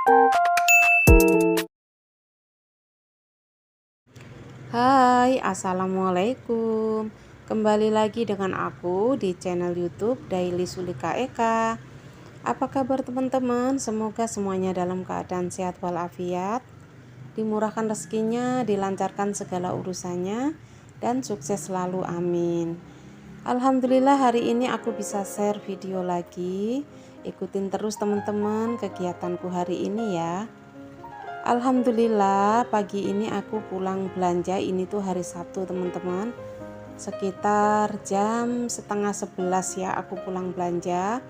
Hai, assalamualaikum. Kembali lagi dengan aku di channel YouTube Daily Sulika Eka. Apa kabar teman-teman? Semoga semuanya dalam keadaan sehat walafiat, dimurahkan rezekinya, dilancarkan segala urusannya, dan sukses selalu. Amin. Alhamdulillah hari ini aku bisa share video lagi. Ikutin terus teman-teman kegiatanku hari ini ya. Alhamdulillah pagi ini aku pulang belanja. Ini tuh hari Sabtu teman-teman, sekitar jam setengah 11 ya aku pulang belanja.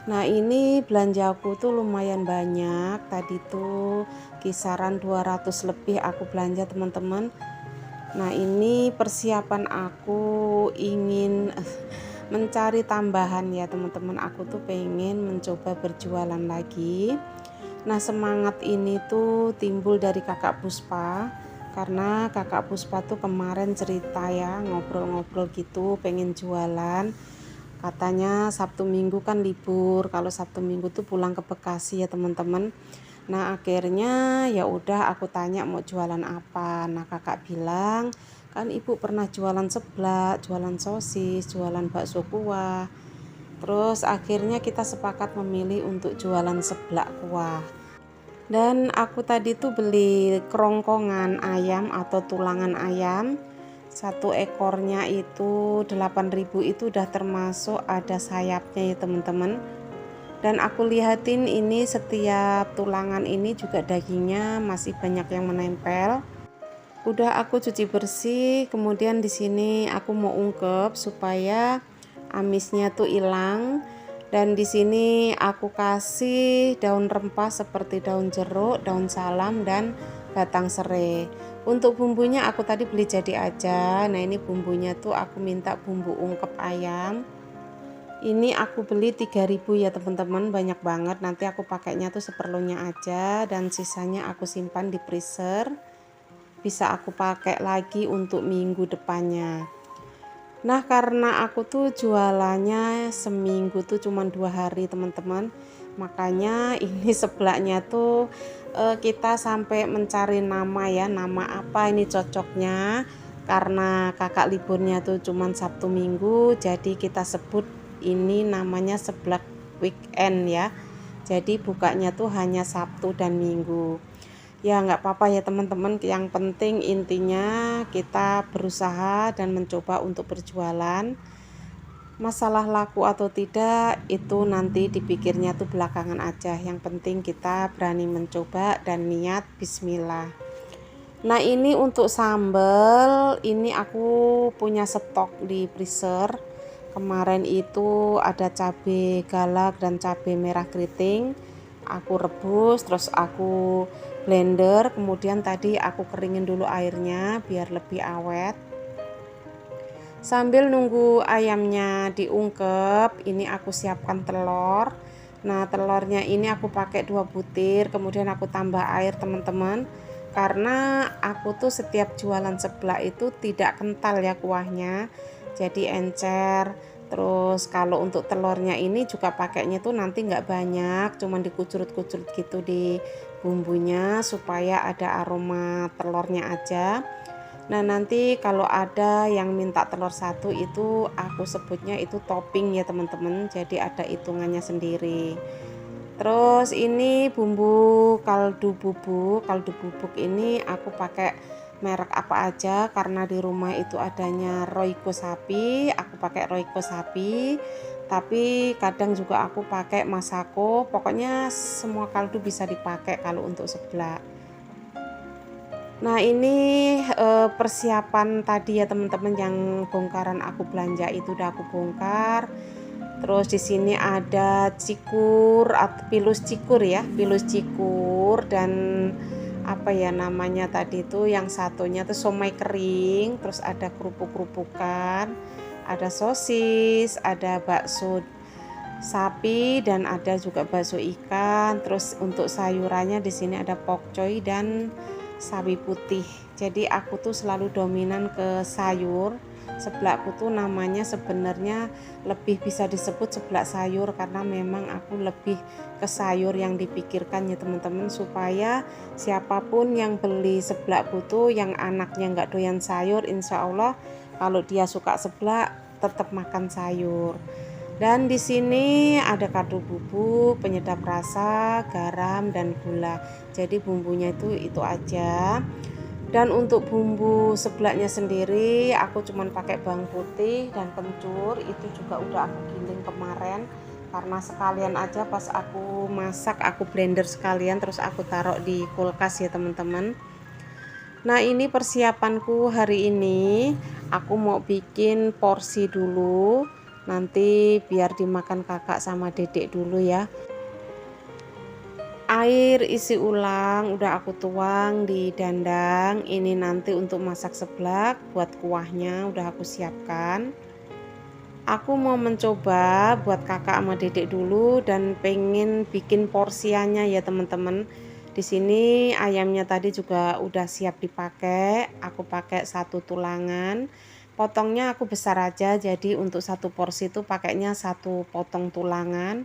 Nah ini belanja aku tuh lumayan banyak. Tadi tuh kisaran 200 lebih aku belanja teman-teman. Nah ini persiapan aku ingin mencari tambahan ya teman-teman. Aku tuh pengen mencoba berjualan lagi. Nah semangat ini tuh timbul dari kakak Puspa, karena kakak Puspa tuh kemarin cerita ya, ngobrol-ngobrol gitu pengen jualan. Katanya Sabtu Minggu kan libur, kalau Sabtu Minggu tuh pulang ke Bekasi ya teman-teman. Nah akhirnya ya udah aku tanya mau jualan apa. Nah kakak bilang kan ibu pernah jualan seblak, jualan sosis, jualan bakso kuah. Terus akhirnya kita sepakat memilih untuk jualan seblak kuah. Dan aku tadi tuh beli kerongkongan ayam atau tulangan ayam. Satu ekornya itu 8.000, itu udah termasuk ada sayapnya ya teman-teman. Dan aku lihatin ini setiap tulangan ini juga dagingnya masih banyak yang menempel. Udah aku cuci bersih, kemudian di sini aku mau ungkep supaya amisnya tuh hilang. Dan di sini aku kasih daun rempah seperti daun jeruk, daun salam, dan batang serai. Untuk bumbunya aku tadi beli jadi aja. Nah ini bumbunya tuh aku minta bumbu ungkep ayam. Ini aku beli 3.000 ya teman-teman, banyak banget. Nanti aku pakainya tuh seperlunya aja, dan sisanya aku simpan di freezer. Bisa aku pakai lagi untuk minggu depannya. Nah karena aku tuh jualannya seminggu tuh cuma 2 hari teman-teman, makanya ini seblaknya tuh kita sampai mencari nama ya, nama apa ini cocoknya. Karena kakak liburnya tuh cuma Sabtu Minggu, jadi kita sebut ini namanya seblak weekend ya. Jadi bukanya tuh hanya Sabtu dan Minggu. Ya nggak apa-apa ya teman-teman, yang penting intinya kita berusaha dan mencoba untuk berjualan. Masalah laku atau tidak itu nanti dipikirnya tuh belakangan aja, yang penting kita berani mencoba dan niat bismillah. Nah ini untuk sambal, ini aku punya stok di freezer. Kemarin itu ada cabai galak dan cabai merah keriting. Aku rebus, terus aku blender, kemudian tadi aku keringin dulu airnya biar lebih awet. Sambil nunggu ayamnya diungkep, ini aku siapkan telur. Nah telurnya ini aku pakai 2 butir, kemudian aku tambah air teman-teman. Karena aku tuh setiap jualan seblak itu tidak kental ya kuahnya, jadi encer. Terus kalau untuk telurnya ini juga pakainya tuh nanti nggak banyak, cuman dikucurut-kucurut gitu di bumbunya supaya ada aroma telurnya aja. Nah nanti kalau ada yang minta telur satu itu aku sebutnya itu topping ya teman-teman, jadi ada hitungannya sendiri. Terus ini bumbu kaldu bubuk ini aku pakai merek apa aja, karena di rumah itu adanya Royco sapi, aku pakai Royco sapi. Tapi kadang juga aku pakai Masako, pokoknya semua kaldu bisa dipakai kalau untuk seblak. Nah ini persiapan tadi ya teman-teman, yang bongkaran aku belanja itu udah aku bongkar. Terus di sini ada cikur atau pilus cikur ya, pilus cikur, dan apa ya namanya tadi itu yang satunya tuh somai kering. Terus ada kerupuk-kerupukan, ada sosis, ada bakso sapi, dan ada juga bakso ikan. Terus untuk sayurannya di sini ada pokcoy dan sawi putih. Jadi aku tuh selalu dominan ke sayur. seblakku tuh namanya sebenarnya lebih bisa disebut seblak sayur, karena memang aku lebih ke sayur yang dipikirkan ya teman-teman, supaya siapapun yang beli seblakku tuh yang anaknya nggak doyan sayur, insya Allah kalau dia suka seblak tetap makan sayur. Dan di sini ada kaldu bubuk, penyedap rasa, garam dan gula. Jadi bumbunya itu aja. Dan untuk bumbu seblaknya sendiri aku cuman pakai bawang putih dan kencur, itu juga udah aku giling kemarin karena sekalian aja pas aku masak aku blender sekalian terus aku taruh di kulkas ya teman-teman. Nah ini persiapanku hari ini, aku mau bikin porsi dulu, nanti biar dimakan kakak sama dedek dulu ya. Air isi ulang udah aku tuang di dandang, ini nanti untuk masak seblak, buat kuahnya udah aku siapkan. Aku mau mencoba buat kakak sama dedek dulu dan pengen bikin porsiannya ya teman-teman. Di sini ayamnya tadi juga udah siap dipakai. Aku pakai 1 tulangan. Potongnya aku besar aja, jadi untuk 1 porsi itu pakainya 1 potong tulangan.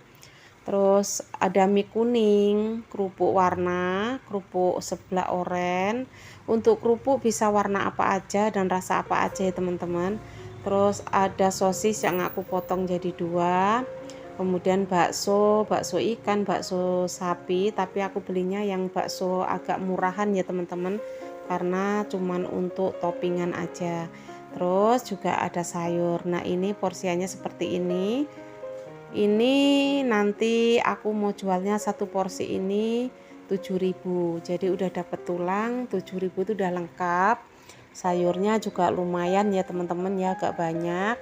Terus ada mie kuning, kerupuk warna, kerupuk seblak oren. Untuk kerupuk bisa warna apa aja dan rasa apa aja ya teman-teman. Terus ada sosis yang aku potong jadi 2. Kemudian bakso ikan, bakso sapi, tapi aku belinya yang bakso agak murahan ya teman-teman, karena cuman untuk toppingan aja. Terus juga ada sayur. Nah ini porsiannya seperti ini. Ini nanti aku mau jualnya 1 porsi ini 7.000. Jadi udah dapet tulang 7.000 itu udah lengkap. Sayurnya juga lumayan ya teman-teman ya, agak banyak.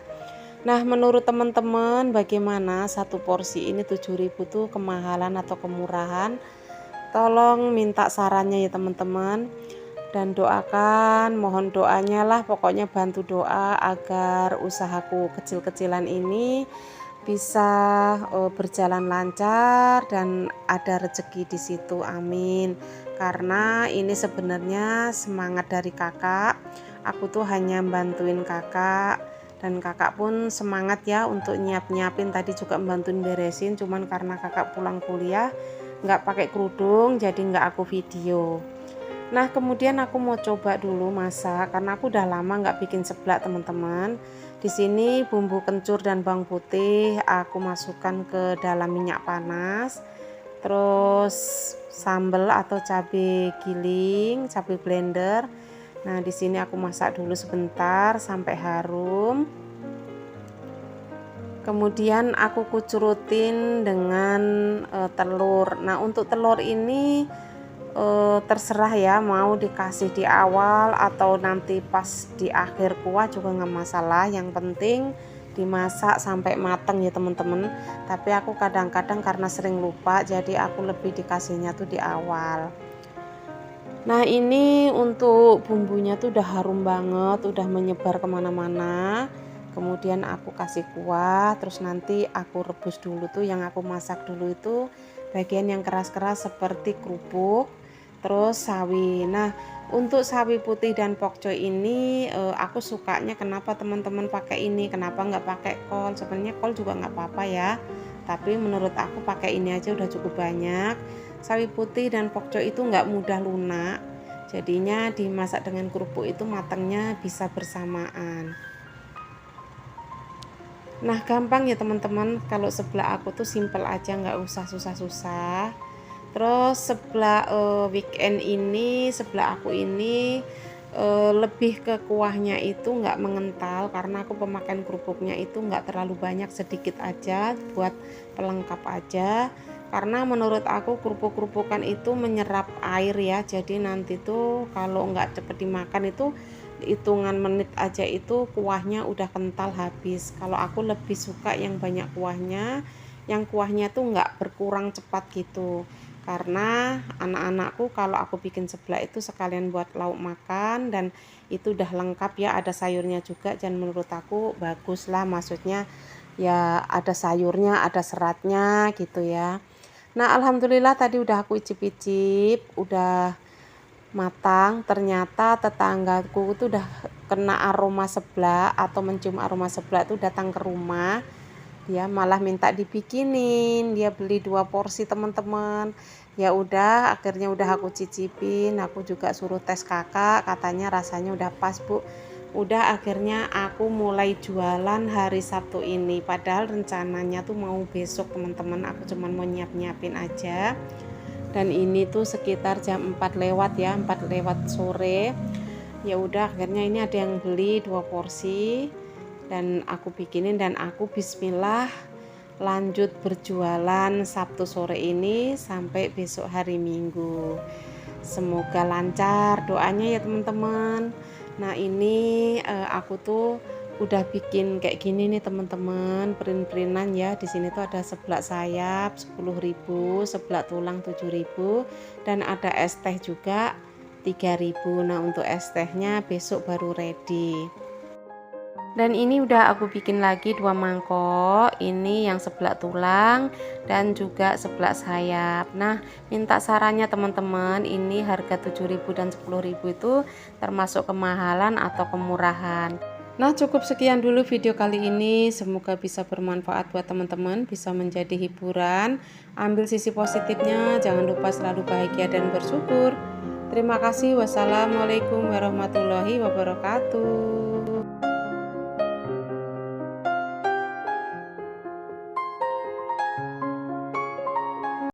Nah menurut teman-teman bagaimana 1 porsi ini 7.000 tuh kemahalan atau kemurahan? Tolong minta sarannya ya teman-teman. Dan doakan, mohon doanya lah, pokoknya bantu doa agar usahaku kecil-kecilan ini bisa berjalan lancar dan ada rezeki di situ, amin. Karena ini sebenarnya semangat dari kakak, aku tuh hanya bantuin kakak, dan kakak pun semangat ya untuk nyiapin tadi juga bantuin beresin, cuman karena kakak pulang kuliah nggak pakai kerudung jadi nggak aku video. Nah kemudian aku mau coba dulu masak karena aku udah lama nggak bikin seblak teman-teman. Di sini bumbu kencur dan bawang putih aku masukkan ke dalam minyak panas. Terus sambal atau cabai giling, cabai blender. Nah di sini aku masak dulu sebentar sampai harum. Kemudian aku kucurutin dengan telur. Nah untuk telur ini terserah ya, mau dikasih di awal atau nanti pas di akhir kuah juga nggak masalah, yang penting dimasak sampai mateng ya teman-teman. Tapi aku kadang-kadang karena sering lupa jadi aku lebih dikasihnya tuh di awal. Nah ini untuk bumbunya tuh udah harum banget, udah menyebar kemana-mana. Kemudian aku kasih kuah, terus nanti aku rebus dulu tuh, yang aku masak dulu itu bagian yang keras-keras seperti kerupuk, terus sawi. Nah untuk sawi putih dan pokcoy ini aku sukanya kenapa teman-teman pakai ini, kenapa nggak pakai kol. Sebenarnya kol juga nggak apa-apa ya, tapi menurut aku pakai ini aja udah cukup banyak. Sawi putih dan pokcoy itu nggak mudah lunak, jadinya dimasak dengan kerupuk itu matangnya bisa bersamaan. Nah gampang ya teman-teman, kalau seblak aku tuh simple aja, nggak usah susah-susah. Terus seblak weekend ini, seblak aku ini lebih ke kuahnya itu nggak mengental, karena aku pemakaian kerupuknya itu nggak terlalu banyak, sedikit aja buat pelengkap aja. Karena menurut aku kerupuk-kerupukan itu menyerap air ya, jadi nanti tuh kalau nggak cepet dimakan itu hitungan menit aja itu kuahnya udah kental habis. Kalau aku lebih suka yang banyak kuahnya, yang kuahnya tuh nggak berkurang cepat gitu. Karena anak-anakku kalau aku bikin seblak itu sekalian buat lauk makan, dan itu udah lengkap ya, ada sayurnya juga, dan menurut aku bagus lah, maksudnya ya ada sayurnya, ada seratnya gitu ya. Nah alhamdulillah tadi udah aku icip-icip, udah matang. Ternyata tetanggaku tuh udah kena aroma seblak atau mencium aroma seblak tuh datang ke rumah. Dia malah minta dibikinin, dia beli 2 porsi teman-teman. Ya udah, akhirnya udah aku cicipin, aku juga suruh tes kakak, katanya rasanya udah pas Bu. Udah akhirnya aku mulai jualan hari Sabtu ini, padahal rencananya tuh mau besok teman-teman, aku cuman mau nyiapin aja. Dan ini tuh sekitar jam 4 lewat ya, 4 lewat sore. Ya udah akhirnya ini ada yang beli 2 porsi dan aku bikinin dan aku bismillah lanjut berjualan Sabtu sore ini sampai besok hari Minggu. Semoga lancar doanya ya teman-teman. Nah ini aku tuh udah bikin kayak gini nih teman-teman, print-printan ya. Di sini tuh ada seblak sayap 10.000, seblak tulang 7.000 dan ada es teh juga 3.000. Nah untuk es tehnya besok baru ready. Dan ini udah aku bikin lagi 2 mangkok, ini yang seblak tulang dan juga seblak sayap. Nah minta sarannya teman-teman, ini harga 7.000 dan 10.000 itu termasuk kemahalan atau kemurahan. Nah cukup sekian dulu video kali ini, semoga bisa bermanfaat buat teman-teman, bisa menjadi hiburan. Ambil sisi positifnya, jangan lupa selalu bahagia dan bersyukur. Terima kasih, wassalamualaikum warahmatullahi wabarakatuh.